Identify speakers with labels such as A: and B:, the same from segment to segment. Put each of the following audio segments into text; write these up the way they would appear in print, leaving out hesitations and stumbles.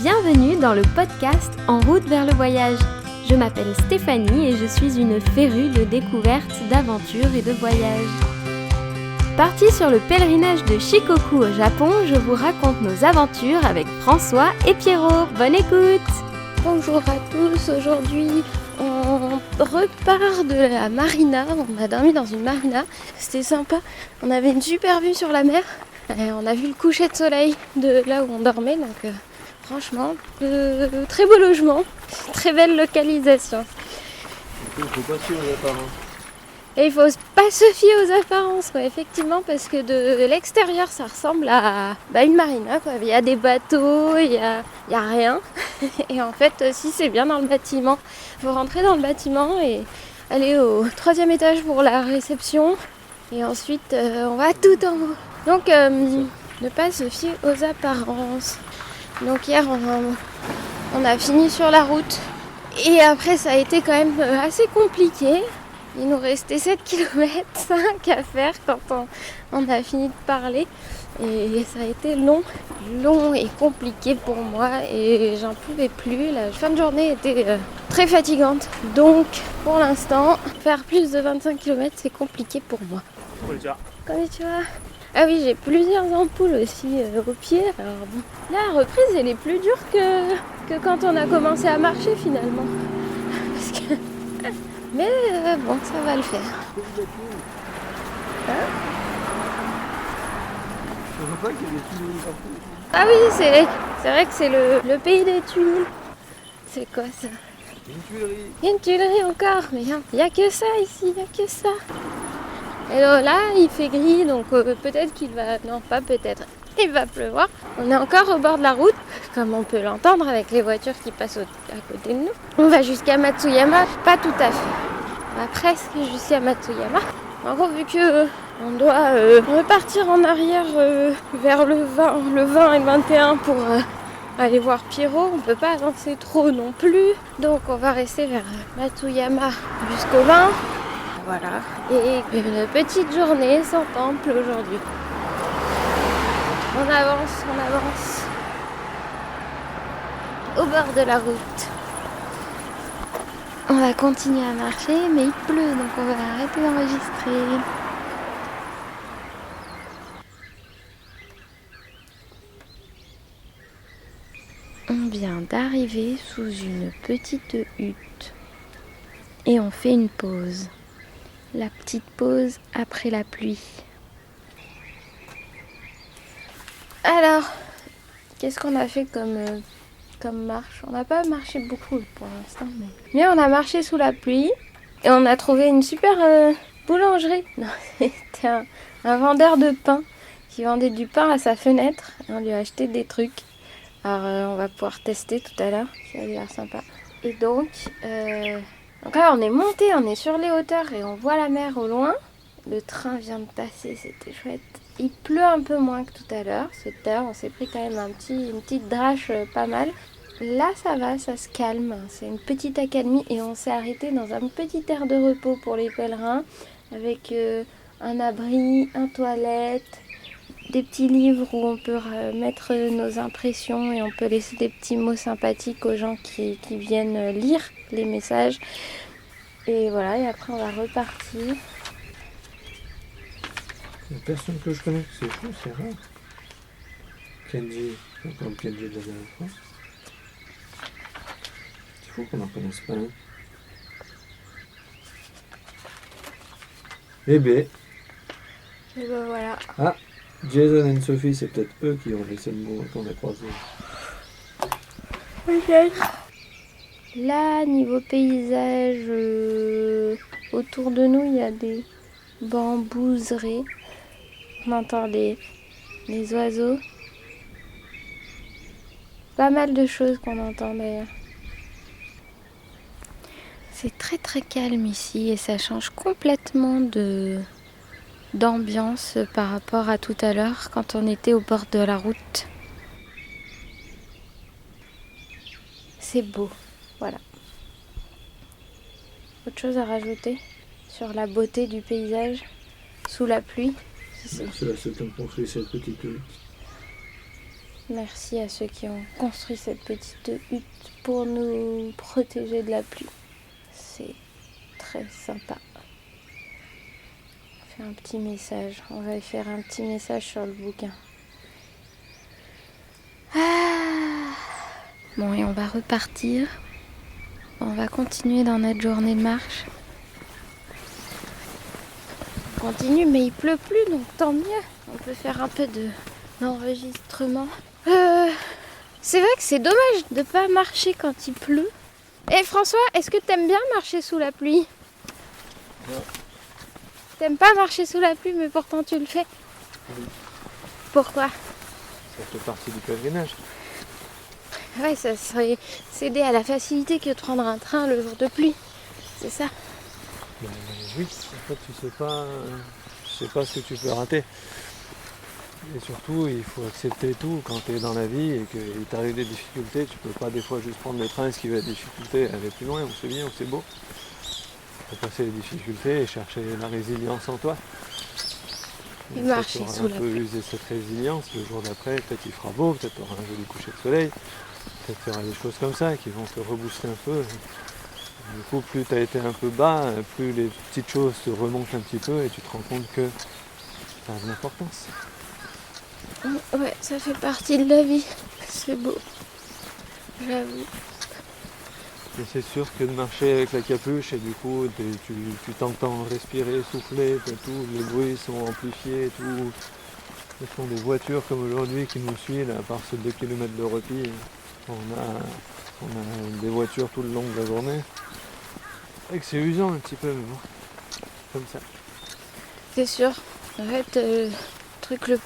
A: Bienvenue dans le podcast En route vers le voyage. Je m'appelle Stéphanie et je suis une férue de découvertes, d'aventures et de voyages. Partie sur le pèlerinage de Shikoku au Japon, je vous raconte nos aventures avec François et Pierrot. Bonne écoute! Bonjour à tous, aujourd'hui on repart de la marina, on a dormi dans une marina, c'était sympa, on avait une super vue sur la mer, et on a vu le coucher de soleil de là où on dormait, donc franchement, très beau logement, très belle localisation.
B: Il ne faut pas suivre les apparences.
A: Et il faut pas se fier aux apparences, quoi, effectivement, parce que de l'extérieur, ça ressemble à une marina, quoi. Il y a des bateaux, il y a rien. Et en fait, si c'est bien dans le bâtiment, il faut rentrer dans le bâtiment et aller au 3e étage pour la réception. Et ensuite, on va tout en haut. Donc, ne pas se fier aux apparences. Donc hier, on a fini sur la route. Et après, ça a été quand même assez compliqué. Il nous restait 7 km 5 à faire quand on a fini de parler. Et ça a été long et compliqué pour moi. Et j'en pouvais plus. La fin de journée était très fatigante. Donc, pour l'instant, faire plus de 25 km, c'est compliqué pour moi. Konnichiwa. Ah oui, j'ai plusieurs ampoules aussi au pied. Alors bon, la reprise, elle est plus dure que quand on a commencé à marcher finalement. Parce que... Mais bon, ça va le faire. Hein?
B: Je vois pas qu'il y a des tuiles partout.
A: Ah oui, c'est vrai que c'est le pays des tuiles. C'est quoi ça?
B: Une tuilerie.
A: Une tuilerie encore, mais il n'y a que ça ici, il n'y a que ça. Et là, il fait gris, donc peut-être qu'il va... Non, pas peut-être. Il va pleuvoir. On est encore au bord de la route, comme on peut l'entendre avec les voitures qui passent à côté de nous. On va jusqu'à Matsuyama, pas tout à fait. On va presque jusqu'à Matsuyama. En gros, vu que on doit repartir en arrière vers le 20 et le 21 pour aller voir Pierrot, on peut pas avancer trop non plus. Donc on va rester vers Matsuyama jusqu'au 20. Voilà. Et une petite journée sans temple aujourd'hui. On avance. Au bord de la route. On va continuer à marcher, mais il pleut, donc on va arrêter d'enregistrer. On vient d'arriver sous une petite hutte. Et on fait une pause. La petite pause après la pluie. Alors, qu'est-ce qu'on a fait comme marche? On n'a pas marché beaucoup pour l'instant, mais on a marché sous la pluie et on a trouvé une super boulangerie. Non, c'était un vendeur de pain qui vendait du pain à sa fenêtre. Et on lui a acheté des trucs. Alors, on va pouvoir tester tout à l'heure. Ça a l'air sympa. Et donc là, on est monté, on est sur les hauteurs et on voit la mer au loin. Le train vient de passer, c'était chouette. Il pleut un peu moins que tout à l'heure. Cette heure, on s'est pris quand même une petite drache pas mal. Là, ça va, ça se calme. C'est une petite accalmie et on s'est arrêté dans un petit aire de repos pour les pèlerins avec un abri, une toilette, des petits livres où on peut mettre nos impressions et on peut laisser des petits mots sympathiques aux gens qui viennent lire les messages. Et voilà, et après on va repartir.
B: Il n'y a personne que je connais, c'est fou, c'est rare. Kenji, comme Kenji de la dernière fois. C'est fou qu'on n'en connaisse pas un. Eh ben.
A: Et ben voilà.
B: Ah, Jason et Sophie, c'est peut-être eux qui ont laissé le mot qu'on a croisé.
A: Peut-être. Là, niveau paysage, autour de nous, il y a des bambouseraies. On entend les oiseaux. Pas mal de choses qu'on entend d'ailleurs. C'est très très calme ici et ça change complètement d'ambiance par rapport à tout à l'heure quand on était au bord de la route. C'est beau, voilà. Autre chose à rajouter sur la beauté du paysage sous la pluie?
B: C'est la seule qui construit cette petite hutte.
A: Merci à ceux qui ont construit cette petite hutte pour nous protéger de la pluie. C'est très sympa. On fait un petit message. On va faire un petit message sur le bouquin. Bon, et on va repartir. On va continuer dans notre journée de marche. On continue, mais il pleut plus, donc tant mieux. On peut faire un peu d'enregistrement. C'est vrai que c'est dommage de pas marcher quand il pleut. Et François, est-ce que t'aimes bien marcher sous la pluie?
B: Non.
A: T'aimes pas marcher sous la pluie, mais pourtant tu le fais?
B: Oui.
A: Pourquoi?
B: Ça fait partie du pèlerinage.
A: Ouais, ça serait céder à la facilité que de prendre un train le jour de pluie. C'est ça?
B: Oui, en fait tu sais pas ce que tu peux rater. Et surtout il faut accepter tout quand tu es dans la vie et qu'il t'arrive des difficultés, tu peux pas des fois juste prendre le train, esquiver la difficulté et aller plus loin, où c'est bien, où c'est beau. Il faut passer les difficultés et chercher la résilience en toi.
A: Et marcher sous la pluie.
B: Un peu user cette résilience, le jour d'après, peut-être il fera beau, peut-être tu auras un joli coucher de soleil, peut-être tu auras des choses comme ça qui vont te rebooster un peu. Du coup, plus tu as été un peu bas, plus les petites choses te remontent un petit peu et tu te rends compte que ça a de l'importance.
A: Ouais, ça fait partie de la vie. C'est beau. J'avoue.
B: Mais c'est sûr que de marcher avec la capuche et du coup tu t'entends respirer, souffler, tout, les bruits sont amplifiés, tout. Ce sont des voitures comme aujourd'hui qui nous suivent, à part ce 2 km de repli. On a des voitures tout le long de la journée. Et que c'est usant un petit peu, mais bon, comme ça.
A: C'est sûr. En fait, le truc le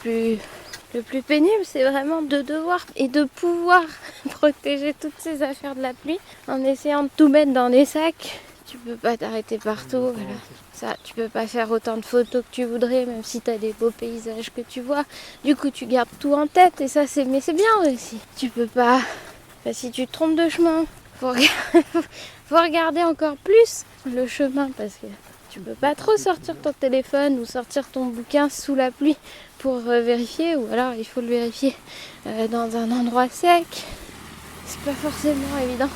A: plus pénible, c'est vraiment de devoir et de pouvoir protéger toutes ces affaires de la pluie en essayant de tout mettre dans des sacs. Tu peux pas t'arrêter partout. Voilà. Ça, tu peux pas faire autant de photos que tu voudrais, même si tu as des beaux paysages que tu vois. Du coup, tu gardes tout en tête et ça, mais c'est bien aussi. Tu peux pas. Enfin, si tu te trompes de chemin, faut regarder encore plus le chemin parce que tu peux pas trop sortir ton téléphone ou sortir ton bouquin sous la pluie pour vérifier, ou alors il faut le vérifier dans un endroit sec. C'est pas forcément évident.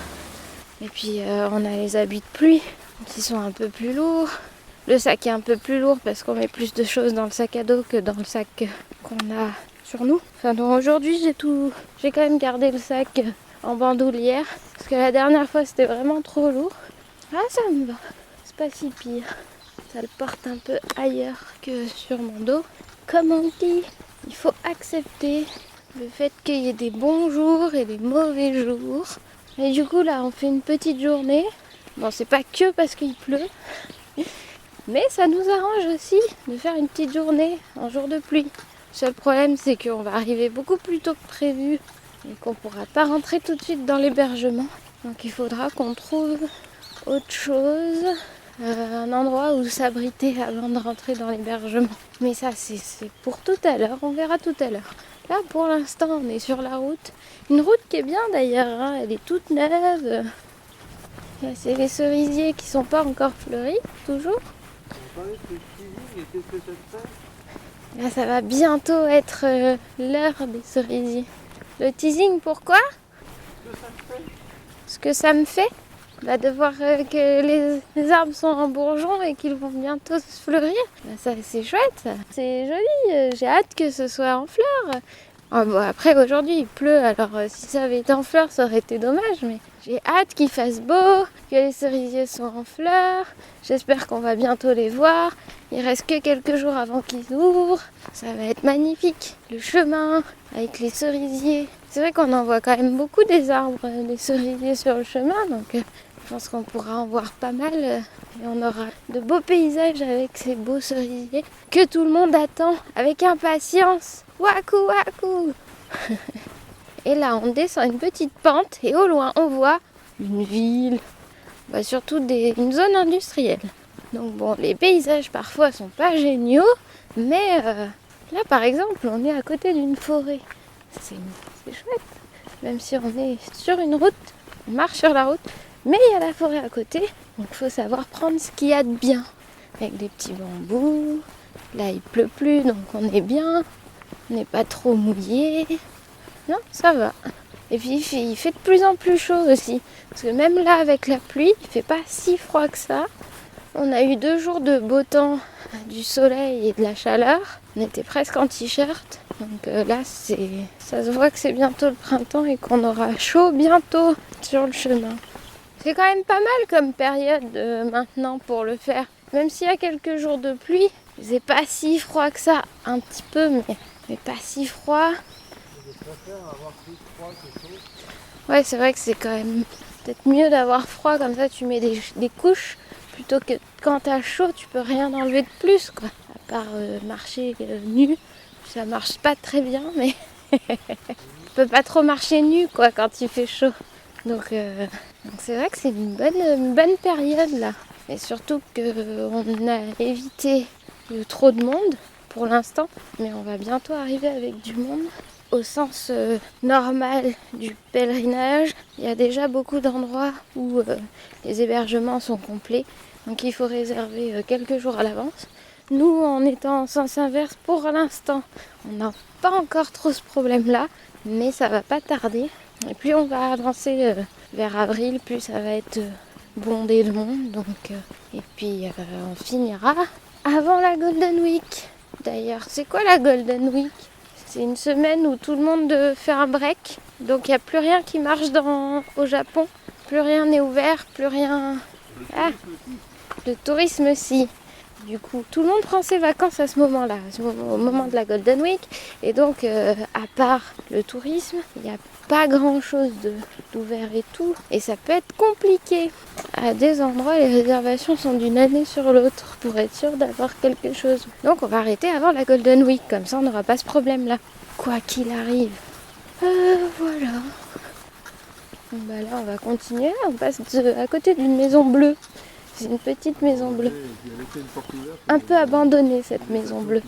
A: Et puis on a les habits de pluie qui sont un peu plus lourds. Le sac est un peu plus lourd parce qu'on met plus de choses dans le sac à dos que dans le sac qu'on a sur nous. Enfin, donc aujourd'hui j'ai quand même gardé le sac en bandoulière parce que la dernière fois c'était vraiment trop lourd. Ah, ça me va. C'est pas si pire. Ça le porte un peu ailleurs que sur mon dos. Comme on dit, il faut accepter le fait qu'il y ait des bons jours et des mauvais jours. Et du coup là on fait une petite journée. Bon, c'est pas que parce qu'il pleut, mais ça nous arrange aussi de faire une petite journée en jour de pluie. Le seul problème c'est qu'on va arriver beaucoup plus tôt que prévu et qu'on pourra pas rentrer tout de suite dans l'hébergement. Donc il faudra qu'on trouve autre chose, un endroit où s'abriter avant de rentrer dans l'hébergement. Mais ça c'est pour tout à l'heure, on verra tout à l'heure. Là pour l'instant on est sur la route. Une route qui est bien d'ailleurs, hein, elle est toute neuve. Là c'est les cerisiers qui sont pas encore fleuris, toujours. Là ça va bientôt être l'heure des cerisiers. Le teasing, pourquoi? Ce que ça me fait, bah, de voir que les arbres sont en bourgeon et qu'ils vont bientôt se fleurir. Bah, ça, c'est chouette, ça. C'est joli, j'ai hâte que ce soit en fleurs. Ah, bon, après, aujourd'hui, il pleut, alors si ça avait été en fleurs, ça aurait été dommage, mais j'ai hâte qu'il fasse beau, que les cerisiers soient en fleurs. J'espère qu'on va bientôt les voir. Il reste que quelques jours avant qu'ils ouvrent. Ça va être magnifique. Le chemin avec les cerisiers. C'est vrai qu'on en voit quand même beaucoup des arbres, des cerisiers sur le chemin, donc je pense qu'on pourra en voir pas mal. Et on aura de beaux paysages avec ces beaux cerisiers que tout le monde attend avec impatience. Waouh, waouh. Et là, on descend une petite pente et au loin, on voit une ville, bah, surtout une zone industrielle. Donc bon, les paysages parfois sont pas géniaux, mais là, par exemple, on est à côté d'une forêt. C'est chouette, même si on est sur une route, on marche sur la route, mais il y a la forêt à côté, donc il faut savoir prendre ce qu'il y a de bien. Avec des petits bambous, là il pleut plus, donc on est bien, on n'est pas trop mouillé. Non, ça va. Et puis il fait de plus en plus chaud aussi. Parce que même là, avec la pluie, il fait pas si froid que ça. On a eu 2 jours de beau temps, du soleil et de la chaleur. On était presque en t-shirt. Donc là, ça se voit que c'est bientôt le printemps et qu'on aura chaud bientôt sur le chemin. C'est quand même pas mal comme période maintenant pour le faire. Même s'il y a quelques jours de pluie, c'est pas si froid que ça. Un petit peu, mais pas si froid.
B: Je préfère avoir plus froid que chaud.
A: Ouais, c'est vrai que c'est quand même peut-être mieux d'avoir froid, comme ça tu mets des couches, plutôt que quand t'as chaud, tu peux rien enlever de plus, quoi. À part marcher nu, ça marche pas très bien, mais tu peux pas trop marcher nu, quoi, quand il fait chaud. Donc c'est vrai que c'est une bonne période, là. Et surtout qu'on a évité trop de monde pour l'instant, mais on va bientôt arriver avec du monde. Au sens normal du pèlerinage, il y a déjà beaucoup d'endroits où les hébergements sont complets, donc il faut réserver quelques jours à l'avance. Nous, en étant en sens inverse, pour l'instant, on n'a pas encore trop ce problème-là, mais ça va pas tarder. Et plus on va avancer vers avril, plus ça va être bondé de monde, donc et puis on finira avant la Golden Week. D'ailleurs, c'est quoi la Golden Week ? C'est une semaine où tout le monde fait un break. Donc il n'y a plus rien qui marche au Japon. Plus rien n'est ouvert, plus rien... Ah, le tourisme aussi. Du coup, tout le monde prend ses vacances à ce moment-là, au moment de la Golden Week. Et donc, à part le tourisme, il n'y a pas grand-chose d'ouvert et tout. Et ça peut être compliqué. À des endroits, les réservations sont d'une année sur l'autre pour être sûr d'avoir quelque chose. Donc, on va arrêter avant la Golden Week. Comme ça, on n'aura pas ce problème-là. Quoi qu'il arrive. Voilà. Donc, bah là, on va continuer. On passe à côté d'une maison bleue. C'est une petite maison bleue. Un peu abandonnée, cette maison bleue.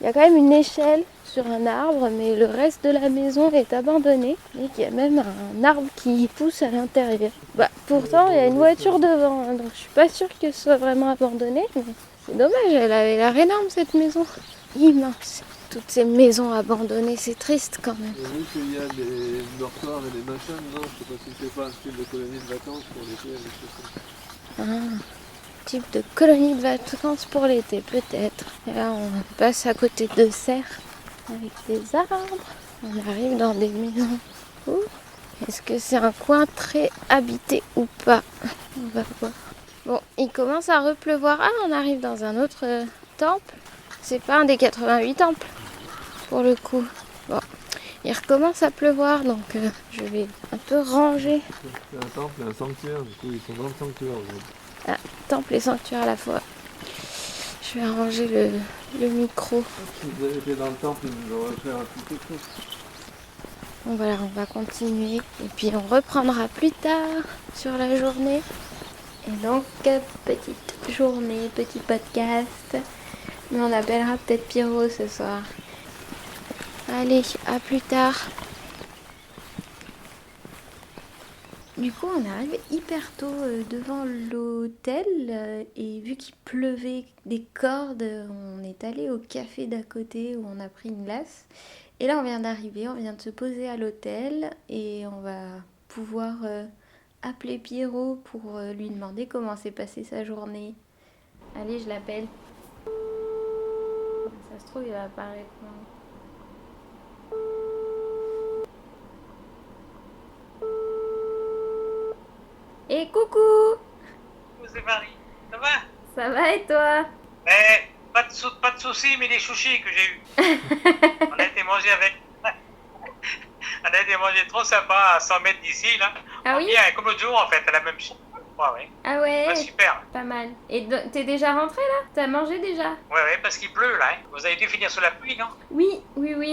A: Il y a quand même une échelle sur un arbre, mais le reste de la maison est abandonné. Et il y a même un arbre qui pousse à l'intérieur. Bah, pourtant, il y a une voiture devant, hein, donc je suis pas sûre que ce soit vraiment abandonné. Mais c'est dommage, elle avait l'air énorme, cette maison. Immense. Toutes ces maisons abandonnées, c'est triste quand même.
B: Et vu qu'il y a des dortoirs et des machins, non, je sais pas si c'est pas un style de colonie de vacances pour l'été, des choses comme ça.
A: Type de colonie de vacances pour l'été, peut-être. Et là, on passe à côté de serres avec des arbres. On arrive dans des maisons. Ouh. Est-ce que c'est un coin très habité ou pas? On va voir. Bon, il commence à repleuvoir. Ah, on arrive dans un autre temple. C'est pas un des 88 temples, pour le coup. Bon, il recommence à pleuvoir, donc je vais un peu ranger.
B: C'est un temple et un sanctuaire, du coup ils sont dans le sanctuaire aujourd'hui.
A: Ah, temple et sanctuaire à la fois. Je vais arranger le micro.
B: Si vous avez été dans le temple, vous aurez fait un petit peu.
A: Bon, voilà, on va continuer. Et puis on reprendra plus tard sur la journée. Et donc, petite journée, petit podcast. Mais on appellera peut-être Pierrot ce soir. Allez, à plus tard. Du coup, on est arrivé hyper tôt devant l'hôtel et vu qu'il pleuvait des cordes, on est allé au café d'à côté où on a pris une glace. Et là, on vient d'arriver, on vient de se poser à l'hôtel et on va pouvoir appeler Pierrot pour lui demander comment s'est passée sa journée. Allez, je l'appelle. Ça se trouve, il va pas répondre. Et coucou!
C: Coucou, c'est Marie. Ça va?
A: Ça va et toi?
C: Pas de soucis, mais des chouchis que j'ai eu. On a été manger avec. On a été manger trop sympa à 100 mètres d'ici, là.
A: Ah oui?
C: Bien, comme l'autre jour, en fait, à la même chose. Ouais.
A: Ah ouais,
C: Ouais, super.
A: pas mal. Et t'es déjà rentré là? T'as mangé déjà?
C: Ouais, parce qu'il pleut, là. Hein. Vous avez dû finir sous la pluie, non?
A: Oui,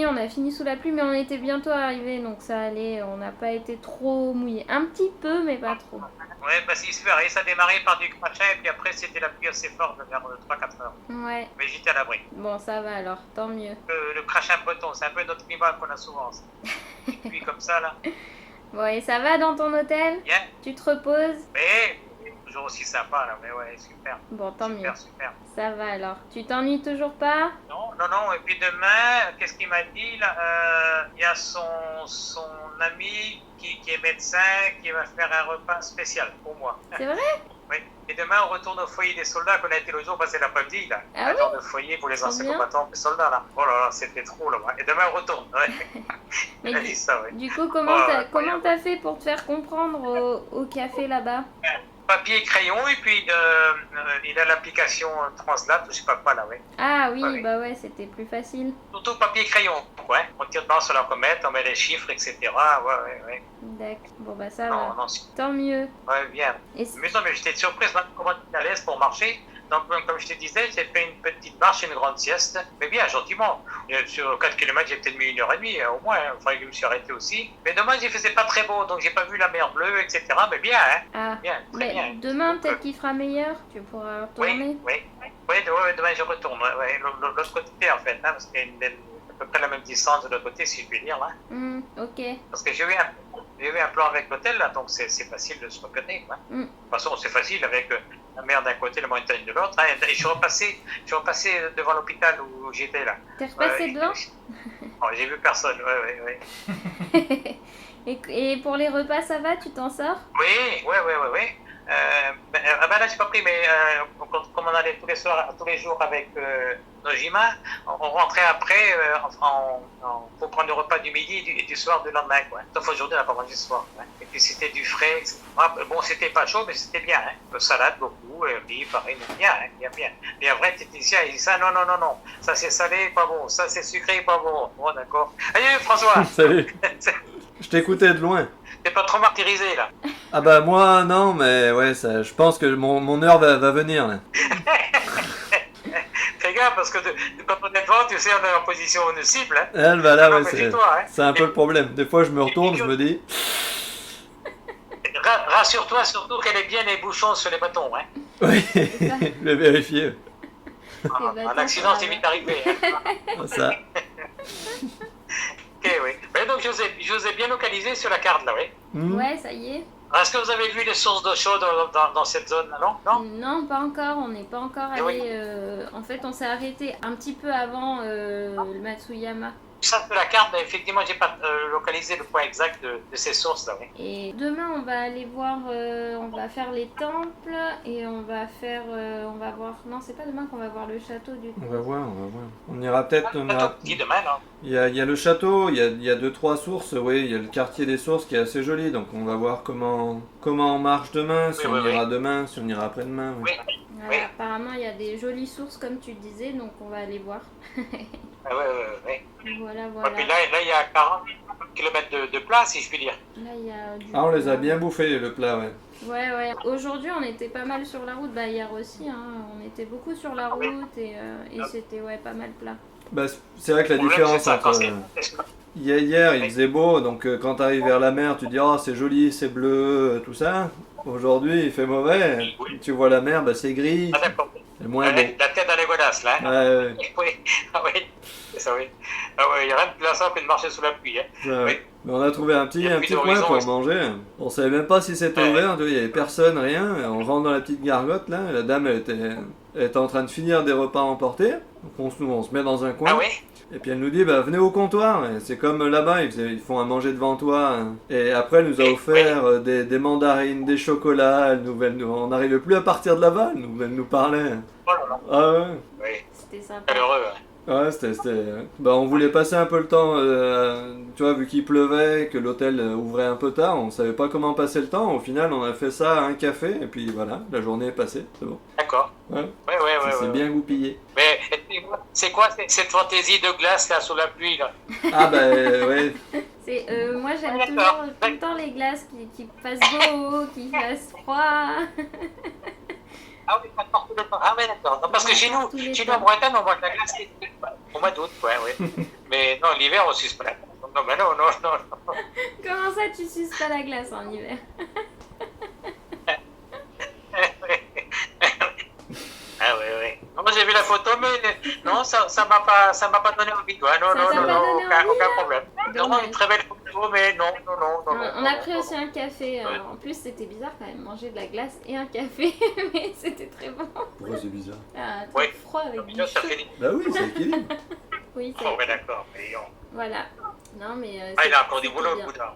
A: on a fini sous la pluie, mais on était bientôt arrivés, donc ça allait. On n'a pas été trop mouillés. Un petit peu, mais pas trop.
C: Ouais, parce qu'il se ferait. Ça démarrait par du crachin, et puis après, c'était la pluie assez forte vers 3-4 heures.
A: Ouais.
C: Mais j'étais à l'abri.
A: Bon, ça va alors, tant mieux.
C: Le crachin breton, c'est un peu notre climat qu'on a souvent. Ça. Une pluie comme ça, là.
A: Bon, et ça va dans ton hôtel?
C: Bien.
A: Tu te reposes?
C: Mais, toujours aussi sympa, là. Mais ouais, super.
A: Bon, tant mieux.
C: Super.
A: Ça va alors. Tu t'ennuies toujours pas?
C: Non. Et puis demain, qu'est-ce qu'il m'a dit là? Il y a son ami qui est médecin qui va faire un repas spécial pour moi.
A: C'est vrai?
C: Oui. Et demain, on retourne au foyer des soldats qu'on a été le jour passé l'après-midi, là.
A: Ah
C: un
A: oui?
C: genre de foyer pour les anciens
A: bien.
C: combattants, les soldats, là. Oh là là, c'était trop, là. Et demain, on retourne. Ouais.
A: Mais
C: Il a dit ça, oui.
A: Du coup, comment t'as fait pour te faire comprendre au café là-bas?
C: Papier et crayon, et puis il a l'application Translate, je sais pas quoi, là, oui.
A: Ah oui,
C: oui.
A: bah ouais, c'était plus facile.
C: Surtout papier et crayon, ouais. On tire dedans sur la comète, on met les chiffres, etc. Ouais.
A: D'accord. Bon bah ça
C: Non,
A: va.
C: c'est-
A: Tant mieux.
C: ouais, bien.
A: Et
C: Mais non, mais j'étais surprise maintenant comment tu es à l'aise pour marcher. Donc, comme je te disais, j'ai fait une petite marche et une grande sieste, mais bien, gentiment. Sur 4 km, j'ai peut-être mis 1h30 au moins, il fallait que je me suis arrêté aussi. Mais dommage, il faisait pas très beau, donc j'ai pas vu la mer bleue, etc. Mais bien, hein.
A: ah,
C: Bien, très
A: mais
C: bien.
A: demain
C: Donc,
A: peut-être qu'il fera meilleur. Tu pourras retourner.
C: Oui, demain je retourne. Ouais, l'autre côté, en fait, hein, parce qu'il y a à peu près la même distance de l'autre côté, si je puis dire. Là.
A: Ok.
C: Parce que j'ai eu un plan avec l'hôtel, là, donc c'est facile de se repérer. Quoi. De toute façon, c'est facile avec la mer d'un côté, la montagne de l'autre. Hein, et je suis repassé devant l'hôpital où j'étais là.
A: T'es repassé devant?
C: Oh, j'ai vu personne, ouais.
A: Et pour les repas, ça va? Tu t'en sors?
C: Oui. Là, j'ai pas pris, mais comme on allait tous les jours avec Nojima, on rentrait après pour prendre le repas du midi et du soir du lendemain. Quoi. Sauf aujourd'hui, on n'a pas mangé ce soir. Hein. Et puis c'était du frais, etc. Bon, c'était pas chaud, mais c'était bien. Hein. Salade, beaucoup, riz, pareil, bien. Et après, tu dis, il dit ça, non. Ça c'est salé, pas bon. Ça c'est sucré, pas bon. Bon, d'accord. Allez, François.
B: Salut. Je t'écoutais de loin.
C: T'es pas trop martyrisé, là.
B: Ah bah moi non, mais ouais, ça, je pense que mon heure va venir là.
C: Fais gaffe, parce que quand on est devant, tu sais, on est en position de cible. Hein.
B: Elle va là,
C: Non,
B: ouais,
C: mais dis-toi, hein.
B: c'est un peu le problème. Des fois je me retourne, je me dis...
C: Rassure-toi surtout qu'elle est bien les bouchons sur les bâtons. Hein.
B: Oui, je vais vérifier.
C: Un accident, c'est vite arrivé. Hein.
B: Ça.
C: Ok, oui. Mais donc, je vous ai bien localisé sur la carte, là, oui.
A: Ouais, ça y est.
C: Est-ce que vous avez vu les sources d'eau chaude dans cette zone, là, non?
A: Non, pas encore. On n'est pas encore allé.
C: Oui.
A: En fait, on s'est arrêté un petit peu avant le Matsuyama.
C: Ça, sur la carte, mais effectivement, j'ai pas localisé le point exact de ces sources, là, oui.
A: Et demain, on va aller voir, on va faire les temples et on va voir. Non, c'est pas demain qu'on va voir le château du coup.
B: On va voir. On ira peut-être...
C: Qui demain, non?
B: Il y a le château, il y a 2-3 sources, oui, il y a le quartier des sources qui est assez joli, donc on va voir comment on marche demain, si on ira demain, si on ira après-demain. Oui.
A: Voilà,
C: Oui.
A: apparemment, il y a des jolies sources comme tu disais, donc on va aller voir.
C: Ouais.
A: Voilà.
C: Et puis là, il y a 40 km de place, si je puis dire.
A: Là, il y a du...
B: Ah, on les a bien bouffés, le plat, ouais.
A: Ouais. Aujourd'hui, on était pas mal sur la route. Bah, hier aussi, hein. On était beaucoup sur la route et c'était pas mal plat.
B: Bah, c'est vrai que la différence entre... Hier, il faisait beau, donc quand tu arrives vers la mer, tu te dis « Oh, c'est joli, c'est bleu, tout ça ». Aujourd'hui, il fait mauvais. Tu vois la mer, bah, c'est gris.
C: Ah, d'accord.
B: C'est moins beau.
C: La tête dans les godasses, là.
B: Ouais.
C: Oui, c'est ça, oui. Ah ouais, il n'y a rien de plus simple que de marcher sous la pluie. Hein.
B: Ouais.
C: Oui.
B: Mais on a trouvé un petit coin pour manger. On savait même pas si c'était ouvert, il n'y avait personne, rien. On rentre dans la petite gargote, là. La dame, elle était en train de finir des repas emportés. Donc on se met dans un coin.
C: Ah oui?
B: Et puis elle nous dit, bah venez au comptoir. Et c'est comme là-bas, ils font à manger devant toi. Et après, elle nous a offert des mandarines, des chocolats. On n'arrivait plus à partir de là-bas. Elle nous parlait.
C: Oh là là.
B: Ah ouais.
C: Oui.
A: C'était sympa.
C: Heureux.
B: Ouais, c'était... Bah, on voulait passer un peu le temps, tu vois, vu qu'il pleuvait, que l'hôtel ouvrait un peu tard, on savait pas comment passer le temps. Au final, on a fait ça à un café, et puis voilà, la journée est passée, c'est bon.
C: D'accord.
B: Ouais.
C: Ouais.
B: Bien goupillé.
C: Mais c'est quoi cette fantaisie de glace, là, sous la pluie, là?
B: Ah bah, ouais.
A: C'est, moi, j'aime toujours tout le temps les glaces qui fassent beau, qui fassent froid.
C: Ah oui, d'accord. Ah ouais, d'accord. Non, parce que chez nous en Bretagne, on mange la glace au mois d'août, oui. Mais non, l'hiver, on suce pas la glace. Non.
A: Comment ça, tu suces pas la glace en hiver?
C: Ah oui. Non, moi j'ai vu la photo, mais non, ça m'a pas donné envie. Ouais, non, aucun problème. Non, une très belle photo. Oh, mais non.
A: On a pris aussi un café. En plus, c'était bizarre quand même, manger de la glace et un café, mais c'était très bon.
B: Pourquoi c'est bizarre?
A: Un truc froid avec du
C: Ça
A: chaud.
C: finit.
B: Bah oui, c'est équilibre.
A: Oui,
C: Oh, ouais, d'accord. Mais
A: voilà. Non, mais.
C: il a encore du boulot, le
A: bien.
C: boudin.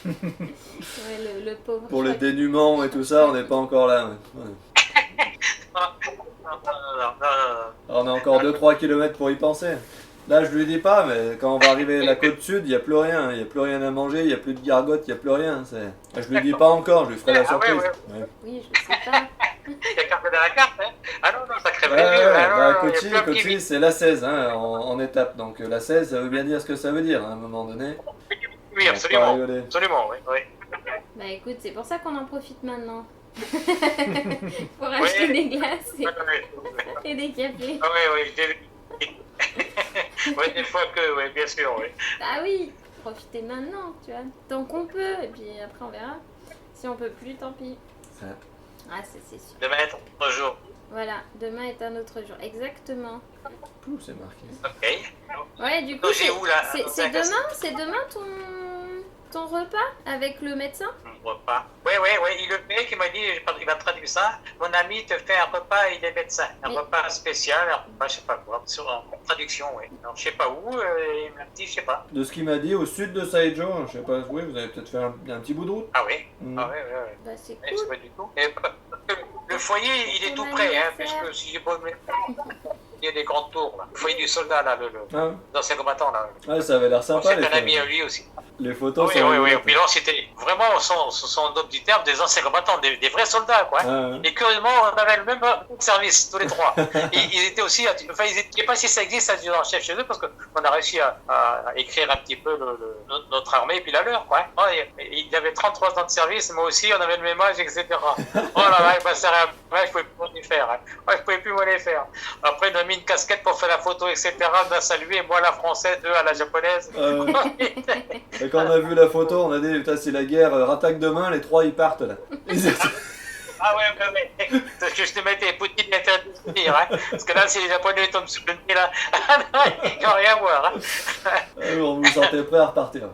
A: Ouais, le pauvre.
B: Pour le
A: choc.
B: dénuement et tout ça, on n'est pas encore là. Ouais.
C: Non.
B: Alors, on a encore 2-3 km pour y penser. Là, je lui dis pas, mais quand on va arriver à la côte sud, il n'y a plus rien. Il n'y a plus rien à manger, il n'y a plus de gargote, il n'y a plus rien. Je lui dis pas encore, je lui ferai la surprise. Ouais.
A: Oui, je sais pas.
C: Il y a carte de la carte, hein. Ah non, ça crève les
B: Ouais,
C: yeux. Ah
B: bah,
C: non, il y a plus un petit
B: Coty, c'est la 16 hein, en étape. Donc la 16, ça veut bien dire ce que ça veut dire hein, à un moment donné.
C: Oui,
B: On va
C: absolument.
B: pas rigoler.
C: Absolument, oui.
A: Bah écoute, c'est pour ça qu'on en profite maintenant. Pour acheter des glaces et des cafés.
C: Oui, j'ai vu. Oui, des fois que, oui, bien sûr, oui.
A: Bah oui, profitez maintenant, tu vois. Tant qu'on peut, et puis après on verra. Si on peut plus, tant pis.
B: Ça.
A: Ah, c'est sûr.
C: Demain est un autre jour.
A: Voilà, demain est un autre jour. Exactement.
B: Pouh, c'est marqué.
C: Ok.
A: Ouais, du coup,
C: Donc, j'ai où, là
A: c'est demain ton repas avec le médecin?
C: Repas. Oui, il le fait, qui m'a dit, il m'a traduit ça. Mon ami te fait un repas, il est médecin. Un repas spécial, un repas, je sais pas quoi, en traduction, oui. Alors, je sais pas où, il m'a dit, je sais pas.
B: De ce qu'il m'a dit, au sud de Saijo, je sais pas, oui, vous avez peut-être fait un petit bout de route.
C: Ah oui,
B: Mm.
C: ah oui.
A: Bah c'est
C: Je sais
A: cool.
C: pas du tout. Et le foyer, il est
A: Ton
C: tout près, hein,
A: anniversaire.
C: parce que si j'ai pas il y a des grandes tours, là. Le foyer du soldat, là,
B: Ah,
C: l'ancien combattant, là.
B: ouais, ça avait l'air sympa.
C: C'est
B: Les,
C: un ami à
B: photos.
C: lui aussi.
B: Les photos
C: Oui.
B: sont rigolotes.
C: Puis là, c'était vraiment, son nom du terme, des anciens combattants, des vrais soldats, quoi.
B: Ah, ouais.
C: Et curieusement, on avait le même service, tous les trois. Ils étaient aussi, enfin, je ne sais pas si ça existe, adjudant-chef chez eux, parce qu'on a réussi à écrire un petit peu notre armée et puis la leur, quoi. Il avait 33 ans de service, moi aussi, on avait le même âge, etc. Oh là là, bah, ça, je pouvais plus les faire. Hein. Ouais, je pouvais plus les faire. Après, on a mis une casquette pour faire la photo, etc. On a salué, moi la française, eux à la japonaise.
B: Et quand on a vu la photo, on a dit, putain, c'est la guerre, rattaque demain, les trois ils partent là.
C: Ah ouais. Parce que je te mettais Poutine interdit de dire, hein. Parce que là, si les Japonais tombent sous le nez, là, ils n'ont rien à voir. Hein.
B: On vous sentait prêt à repartir.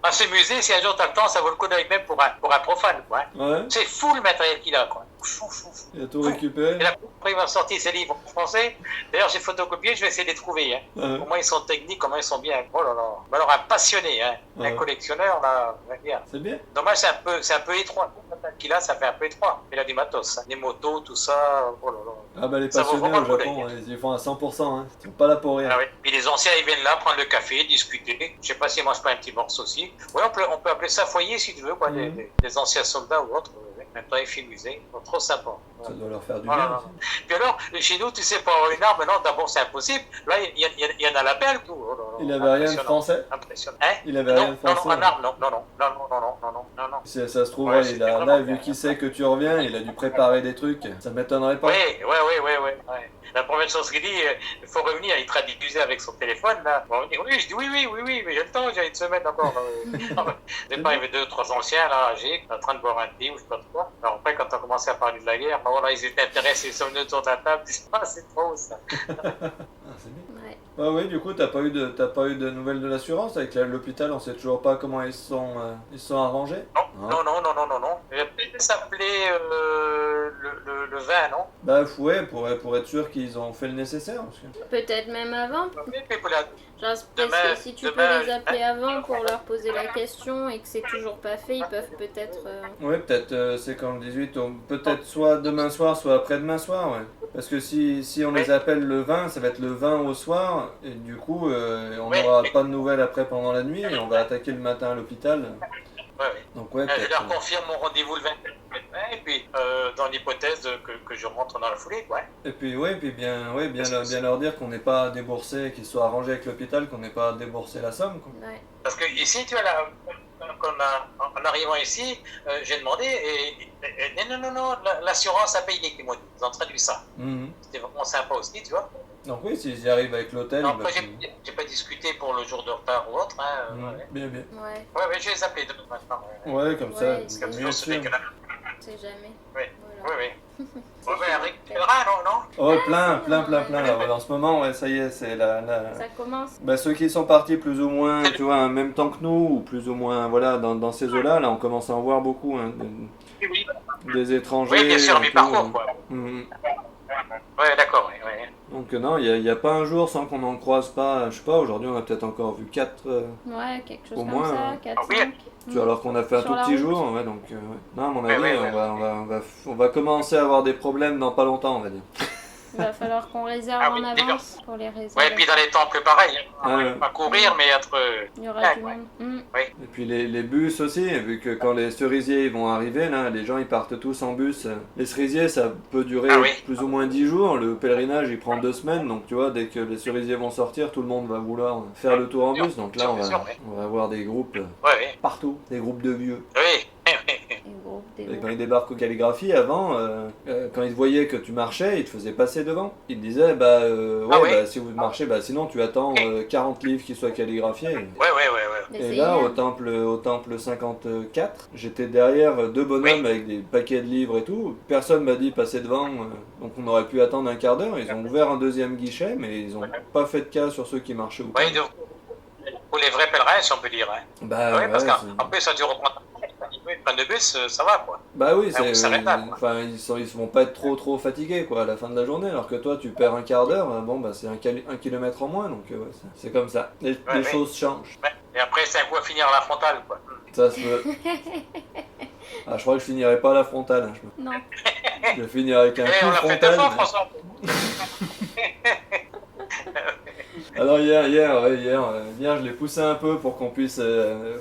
C: À ce musée, si un jour tu as le temps, ça vaut le coup d'œil même pour un profane, quoi.
B: Ouais,
C: C'est fou le matériel qu'il a, quoi. Fou.
B: il a tout récupéré.
C: Et là, après, il m'a sorti ses livres en français. D'ailleurs, j'ai photocopié, je vais essayer de les trouver. Hein.
B: Ouais.
C: Comment ils sont techniques, comment ils sont bien. Oh là là. Mais alors, un passionné, hein.
B: Ouais.
C: Un collectionneur, là, on va dire.
B: C'est bien.
C: Dommage, c'est un peu étroit. Le matériel qu'il a, ça fait un peu étroit. Il a du matos, hein. Les motos, tout ça. Oh là là.
B: Ah bah les
C: Ça vaut
B: passionnés
C: vraiment
B: au
C: le coup
B: Japon,
C: d'œil.
B: ils font à 100%, hein. Ils sont pas là pour rien.
C: Ah oui. Puis les anciens, ils viennent là prendre le café, discuter. Je sais pas s'ils mangent pas un petit morceau aussi. Oui, on peut appeler ça foyer si tu veux, quoi. Des anciens soldats ou autres. Même temps, ils filment musée. Trop sympa.
B: Ça doit leur faire du
C: Voilà.
B: bien aussi.
C: Puis alors, chez nous, tu sais, pour avoir une arme, non, d'abord, c'est impossible. Là, il y en a l'appel, tout. Oh là là.
B: Il avait rien de français.
C: Impressionnant. Hein?
B: Il avait rien de
C: Non,
B: français.
C: en arme, non.
B: Si ça se trouve,
C: Ouais,
B: ouais,
C: c'était
B: là,
C: vraiment
B: vu
C: bien.
B: qu'il sait que tu reviens, il a dû préparer des trucs. Ça m'étonnerait pas.
C: Oui. La première chose qu'il dit, il faut revenir, il traduisait avec son téléphone, là. Bon, il dit, oui, je dis oui, mais j'ai le temps, j'ai une semaine encore. Au départ, il y avait 2-3 anciens, là, âgés, en train de boire un thé ou je sais pas quoi. Alors après, quand on a commencé à parler de la guerre, bon, là, ils étaient intéressés, ils sont venus autour de la table, ils disent, ah, c'est trop, ça.
B: Ah, c'est bien.
A: Ouais.
B: Ah oui, du coup, t'as pas eu de nouvelles de l'assurance avec l'hôpital, on sait toujours pas comment ils se sont arrangés.
C: Non. Il va peut-être s'appeler le vin, non?
B: Bah ouais, pour être sûr qu'ils ont fait le nécessaire. Parce que...
A: Peut-être même avant.
C: Mais pour la-
A: Genre,
C: Demain-
A: parce que si tu
C: demain-
A: peux les appeler avant pour leur poser la question et que c'est toujours pas fait, ils peuvent peut-être.
B: Ouais, peut-être c'est quand le 18, peut-être soit demain soir, soit après-demain soir, ouais. Parce que si on les appelle le 20, ça va être le 20 au soir, et du coup, on
C: Ouais.
B: n'aura pas de nouvelles après pendant la nuit, et on va attaquer le matin à l'hôpital.
C: Ouais.
B: Donc ouais,
C: Je
B: peut-être.
C: leur confirme mon rendez-vous le 24 et puis dans l'hypothèse que je rentre dans la foulée, quoi.
B: Et puis bien leur dire qu'on n'est pas déboursé, qu'ils soient arrangés avec l'hôpital, qu'on n'ait pas déboursé la somme, quoi.
A: Ouais.
C: Parce que ici, tu vois, en arrivant ici, j'ai demandé et non, l'assurance a payé, qu'ils m'ont dit. Ils ont traduit ça.
B: Mhm.
C: C'était vraiment sympa aussi, tu vois.
B: Donc oui, s'ils y arrivent avec l'hôtel,
C: Non,
B: il va
C: après, j'ai pas discuté pour le jour de retard ou autre. Hein, ouais.
B: Bien.
A: Ouais,
C: Ouais, je vais les appeler demain matin.
B: Ouais, comme ça,
A: Ouais,
C: Parce qu'il y a
B: bien
C: toujours celui
B: sûr.
C: qui a la...
A: on sait jamais.
C: Oui.
A: Voilà.
C: Oui. Ouais, mais avec pèlerin, non?
B: Oh, plein. Là. Ouais, en ce moment, ouais, ça y est, c'est
A: Ça commence.
B: Bah, ceux qui sont partis plus ou moins, tu vois, en même temps que nous, ou plus ou moins, voilà, dans ces eaux-là, là, on commence à en voir beaucoup, hein,
C: Oui,
B: des étrangers.
C: oui, bien sûr,
B: et tout,
C: mi-parcours, quoi.
B: Mhm.
C: Ouais, d'accord, oui.
B: Donc non, il y a pas un jour sans qu'on n'en croise pas, je sais pas, aujourd'hui on a peut-être encore vu 4,
A: Ouais, quelque chose
B: Au
A: comme
B: moins,
A: ça,
B: hein.
A: 4,
C: Ah oui.
A: 5.
B: tu vois, alors qu'on a fait un
A: Sur
B: tout
A: la
B: petit
A: route.
B: jour, ouais, donc, ouais. Non, à mon
C: Ouais,
B: avis,
C: ouais,
B: on va commencer à avoir des problèmes dans pas longtemps, on va dire.
A: Il va falloir qu'on réserve
C: Ah oui,
A: en avance pour les réserves.
C: Ouais, et puis dans les temples, pareil.
B: Ah, ouais.
C: Pas courir, mais être.
A: Il y aura
C: Ouais,
A: du
C: ouais.
A: monde.
B: Et puis les bus aussi, vu que quand les cerisiers ils vont arriver, là, les gens ils partent tous en bus. Les cerisiers ça peut durer
C: Ah oui.
B: plus ou moins 10 jours, le pèlerinage il prend 2 semaines, donc tu vois, dès que les cerisiers vont sortir, tout le monde va vouloir faire le tour en bus, donc là
C: Bien sûr, ouais.
B: on va avoir des groupes
C: Ouais.
B: partout, des groupes de vieux.
C: Oui.
A: Des
B: Et
A: groupes.
B: quand ils débarquent aux calligraphies, avant, quand ils voyaient que tu marchais, ils te faisaient passer devant. Ils te disaient,
C: Ah oui.
B: bah, si vous marchez, bah, sinon tu attends 40 livres qui soient calligraphiés.
C: Ouais.
B: Et
A: D'essayer,
B: là,
A: hein.
B: au temple 54, j'étais derrière deux bonhommes
C: Oui.
B: avec des paquets de livres et tout. Personne m'a dit passer devant, donc on aurait pu attendre un quart d'heure. Ils ont ouvert un deuxième guichet, mais ils ont pas fait de cas sur ceux qui marchaient ou pas.
C: Oui, pour les vrais pèlerins, si on peut dire. Hein.
B: Bah,
C: Oui, parce
B: ouais,
C: qu'en plus, ça dure au plein de bus, ça va, quoi.
B: bah oui,
C: Ah, on s'arrête là, quoi.
B: enfin, ils vont pas être trop fatigués quoi, à la fin de la journée, alors que toi tu perds un quart d'heure, bon bah c'est un kilomètre en moins, donc ouais, c'est comme ça. Les choses changent.
C: Ouais. Et après, c'est un coup à finir à la frontale, quoi.
B: Ça se peut. Ah, je crois que je finirai pas à la frontale. Hein,
A: Non.
B: je vais finir avec un
C: Eh,
B: coup
C: on l'a fait
B: frontal.
C: deux fois, François.
B: Alors hier, je l'ai poussé un peu pour qu'on puisse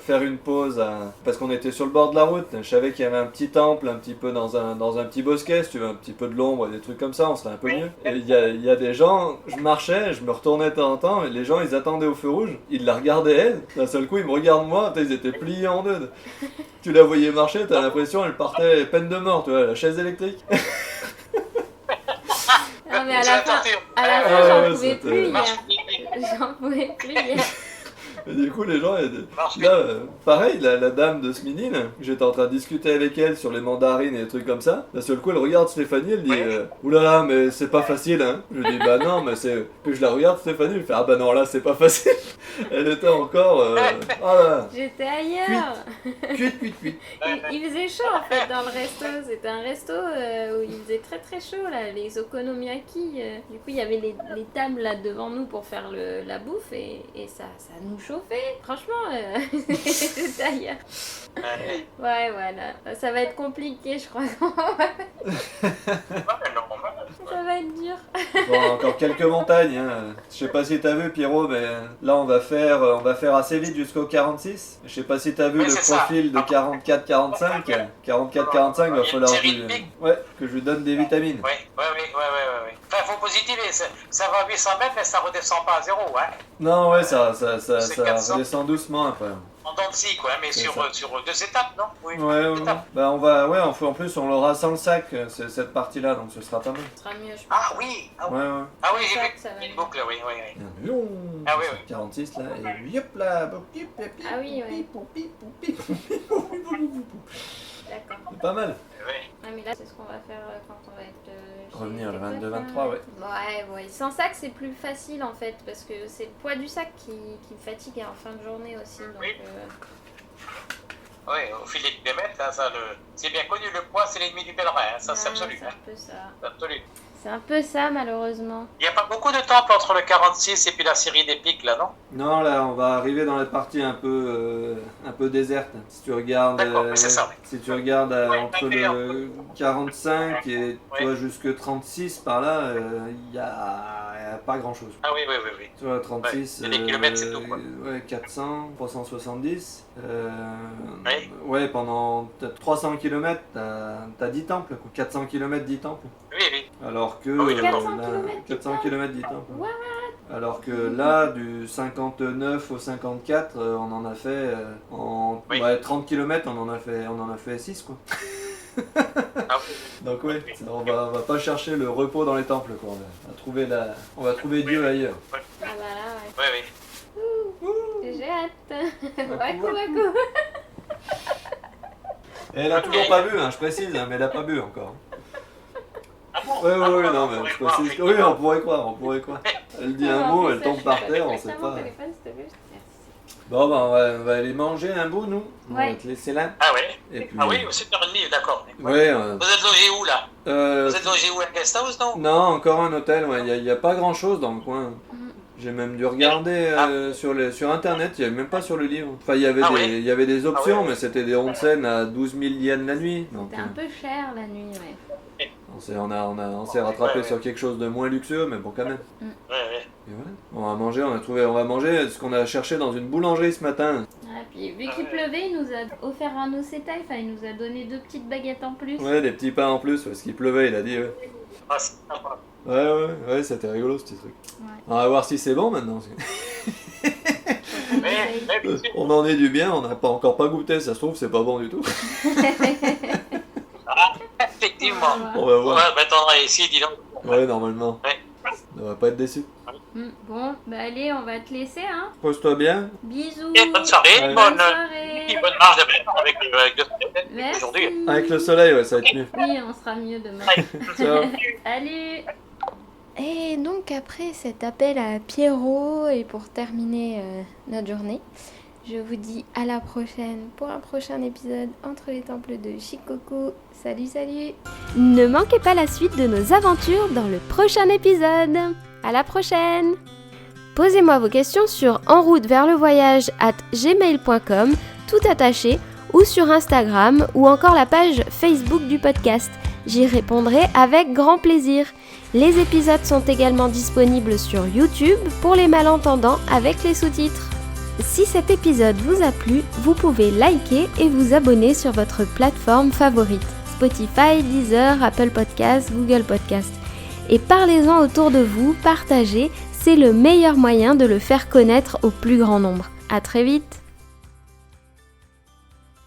B: faire une pause, parce qu'on était sur le bord de la route. Je savais qu'il y avait un petit temple, un petit peu dans un petit bosquet, si tu veux, un petit peu de l'ombre et des trucs comme ça, on serait un peu mieux. Et il y a des gens, je marchais, je me retournais de temps en temps, et les gens ils attendaient au feu rouge, ils la regardaient elle, d'un seul coup ils me regardent moi, ils étaient pliés en deux. Tu la voyais marcher, t'as l'impression elle partait peine de mort, tu vois, la chaise électrique.
A: Non, mais à
C: C'est
A: la
C: la
A: fin,
C: torture.
A: j'en pouvais
B: c'était-
A: plus hier.
C: Marche.
A: J'en pouvais plus hier.
B: Et du coup, les gens,
C: Marche
B: là, pareil, la dame de Smini, là, j'étais en train de discuter avec elle sur les mandarines et des trucs comme ça. D'un seul coup, elle regarde Stéphanie, elle dit
C: Ouais.
B: oulala, mais c'est pas facile, hein. Je lui dis bah non, mais c'est. Puis je la regarde, Stéphanie, elle fait ah bah non, là, c'est pas facile. Elle était encore. Oh là,
A: J'étais ailleurs.
B: cuite.
A: Il faisait chaud en fait dans le resto. C'était un resto où il faisait très très chaud là, les okonomiyaki. Du coup, il y avait les tables là devant nous pour faire la bouffe et ça nous chauffait. Franchement, j'étais ailleurs. Ouais, voilà. Ça va être compliqué, je crois. Ça va être dur.
B: Bon, encore quelques montagnes, hein. Je sais pas si t'as vu, Pierrot, mais là, on va faire assez vite jusqu'au 46. Je sais pas si t'as vu
C: Oui,
B: le
C: c'est
B: profil
C: ça.
B: de 44-45. 44-45, va
C: Il y a
B: falloir
C: une série de pics.
B: ouais, que je lui donne des vitamines.
C: Oui. Enfin, faut positiver. Ça va à 800 mètres, mais ça redescend pas à zéro, hein.
B: Non, ouais, ça
C: C'est 400.
B: redescend doucement après.
C: En dents de scie, quoi, mais
B: C'est
C: sur
B: ça.
C: 2 étapes, non? Oui.
B: Ouais.
C: Étapes.
B: Bah, en plus, on l'aura sans le sac, cette partie-là, donc ce sera pas mal.
A: Ce sera mieux, je pense.
C: Ah oui,
B: Ouais.
C: Ah oui, j'ai
A: Ça,
C: vu
A: ça va.
C: une boucle, oui.
B: Ah
C: oui.
B: 46 là, et yop là.
A: Ah oui, ouais. D'accord.
B: C'est pas mal.
C: Oui.
A: Ah, mais là, c'est ce qu'on va faire quand on va être. Chez
B: Revenir le
A: tes
B: 22-23,
A: copains.
B: ouais.
A: Ouais. Sans sac, c'est plus facile en fait, parce que c'est le poids du sac qui me fatigue en fin de journée aussi. Donc,
C: Oui. Oui, au fil des kilomètres, hein, c'est bien connu, le poids c'est l'ennemi du pèlerin, hein, ça c'est absolu.
A: C'est
C: Hein,
A: un peu ça.
C: c'est absolu.
A: C'est un peu ça, malheureusement.
C: Il n'y a pas beaucoup de temples entre le 46 et puis la série des pics là, non?
B: Non, là, on va arriver dans la partie un peu déserte. Si tu regardes,
C: D'accord, mais c'est ça, oui.
B: si tu regardes
C: Oui,
B: entre
C: d'accord.
B: le 45 et
C: Oui.
B: toi jusque 36 par là, il y a pas grand chose.
C: Ah oui.
B: Tu vois, 36,
C: Ouais, et les kilomètres, c'est tout, quoi.
B: ouais, 400, 370.
C: Oui.
B: Ouais, pendant 300 km, t'as 10 temples, quoi. 400 km, 10 temples.
C: Oui.
B: Alors que.
C: Ah oui, d'accord.
A: 400
B: là,
A: kilomètres,
B: 400 km, 10 temples.
A: What?
B: Alors que là, du 59 au 54, on en a fait.
C: Oui.
B: Ouais, 30 km, on en a fait 6, quoi.
C: Ah,
B: Donc, ouais, on va pas chercher le repos dans les temples, quoi. On va trouver Dieu ailleurs.
A: Ah bah là, ouais.
C: oui.
A: J'ai hâte. Waku.
B: Et elle a toujours pas bu, hein, je précise, hein, mais elle a pas bu encore.
C: mot.
B: Ouais,
C: Ah,
B: ouais,
C: on
B: non, mais
C: pourrait
B: je
C: croire,
B: précise.
C: oui.
B: Oui, on pourrait croire. Elle dit un mot, elle tombe par terre, on sait pas.
A: Téléphone, s'il te plaît.
B: Bon, bah, on va aller manger un bout, nous. On va
A: Ouais.
B: te laisser là.
C: Ah ouais.
B: Et puis,
C: Ah oui, 7h30, d'accord.
B: Ouais.
C: Vous êtes logé où là Vous êtes logé où, à guest house, non?
B: Non, encore un hôtel, ouais. Il y a pas grand chose dans le coin. J'ai même dû regarder sur internet, il n'y avait même pas sur le livre. Enfin, il y avait des options, mais c'était des onsen à 12 000 yens la nuit. Donc,
A: C'était un peu cher la nuit, ouais.
B: on s'est rattrapé sur quelque chose de moins luxueux, mais bon, quand même.
C: Ouais.
B: Et voilà. On va manger ce qu'on a cherché dans une boulangerie ce matin.
A: Ah, puis vu qu'il pleuvait, il nous a offert un océtail, enfin il nous a donné 2 petites baguettes en plus.
B: Ouais, des petits pains en plus, parce qu'il pleuvait, il a dit. Ouais,
C: Ah, c'est sympa.
B: ouais, c'était rigolo ce petit truc.
A: Ouais.
B: On va voir si c'est bon maintenant.
C: Mais bien sûr.
B: On en est du bien, on n'a encore pas goûté, ça se trouve, c'est pas bon du tout.
C: Ah, effectivement.
B: On va voir.
C: Ouais, bah t'en ici, dis donc.
B: Ouais, normalement.
C: Ouais.
B: On va pas être déçu.
A: Bon, bah allez, on va te laisser, hein.
B: Pose-toi bien.
A: Bisous.
C: Et bonne soirée,
B: Ouais.
C: bonne
A: soirée.
C: marche demain avec le
A: Merci.
C: aujourd'hui.
B: Avec le soleil, ouais, ça va être mieux.
A: Oui, on sera mieux demain.
B: Ciao.
A: Salut. Et donc après cet appel à Pierrot et pour terminer notre journée, je vous dis à la prochaine pour un prochain épisode entre les temples de Shikoku. Salut, salut. Ne manquez pas la suite de nos aventures dans le prochain épisode. À la prochaine. Posez-moi vos questions sur enroutevertlevoyage@gmail.com, tout attaché, ou sur Instagram ou encore la page Facebook du podcast. J'y répondrai avec grand plaisir. Les épisodes sont également disponibles sur YouTube pour les malentendants avec les sous-titres. Si cet épisode vous a plu, vous pouvez liker et vous abonner sur votre plateforme favorite. Spotify, Deezer, Apple Podcasts, Google Podcasts. Et parlez-en autour de vous, partagez, c'est le meilleur moyen de le faire connaître au plus grand nombre. À très vite!